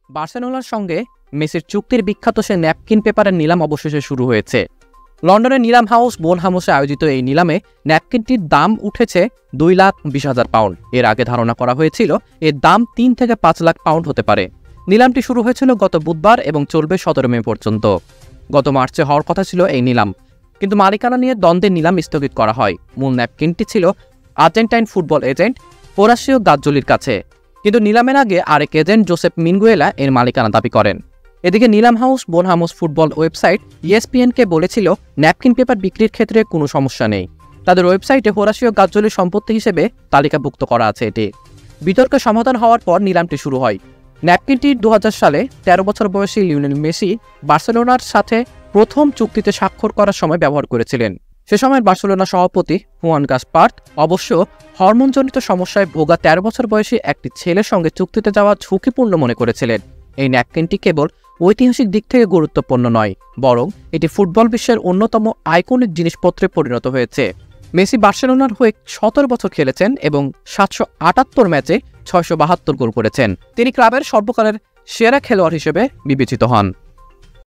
বার্সেলোনার সঙ্গে মেসির চুক্তির বিখ্যাত সে ন্যাপকিন পেপারের নিলাম অবশেষে শুরু হয়েছে। লন্ডনের নিলাম হাউস বোনহামসে আয়োজিত এই নিলামে ন্যাপকিনটির দাম উঠেছে 2,20,000 পাউন্ড। এর আগে ধারণা করা হয়েছিল এর দাম 3 থেকে 5 লাখ পাউন্ড হতে পারে। নিলামটি শুরু হয়েছিল গত বুধবার এবং চলবে 17 মে পর্যন্ত। গত মার্চে হওয়ার কথা ছিল এই নিলাম, কিন্তু মালিকানা নিয়ে দ্বন্দ্বের নিলাম স্থগিত করা হয়। মূল ন্যাপকিনটি ছিল আর্জেন্টাইন ফুটবল এজেন্ট হোরাসিও গাজ্জোলির কাছে, কিন্তু নিলামের আগে আরেক এজেন্ট জোসেফ মিনগুয়েলা এর মালিকানা দাবি করেন। এদিকে নিলাম হাউস বোনহামস ফুটবল ওয়েবসাইট ESPN-কে বলেছিল ন্যাপকিন পেপার বিক্রির ক্ষেত্রে কোনো সমস্যা নেই। তাদের ওয়েবসাইটে হোরাসিও গাজ্জোলির সম্পত্তি হিসেবে তালিকাভুক্ত করা আছে এটি। বিতর্কের সমাধান হওয়ার পর নিলামটি শুরু হয়। ন্যাপকিনটি 2000 সালে 13 বছর বয়সী লিওনেল মেসি বার্সেলোনার সাথে প্রথম চুক্তিতে স্বাক্ষর করার সময় ব্যবহার করেছিলেন। সে সময় বার্সেলোনা সভাপতি হুয়ান গাসপার্ত অবশ্য হরমোনজনিত সমস্যায় ভোগা 13 বছর বয়সী একটি ছেলের সঙ্গে চুক্তিতে যাওয়া ঝুঁকিপূর্ণ মনে করেছিলেন। এই ন্যাপকিনটি কেবল ঐতিহাসিক দিক থেকে গুরুত্বপূর্ণ নয়, বরং এটি ফুটবল বিশ্বের অন্যতম আইকনিক জিনিসপত্রে পরিণত হয়েছে। মেসি বার্সেলোনার হয়ে 17 বছর খেলেছেন এবং 778 ম্যাচে 672 গোল করেছেন। তিনি ক্লাবের সর্বকালের সেরা খেলোয়াড় হিসেবে বিবেচিত হন।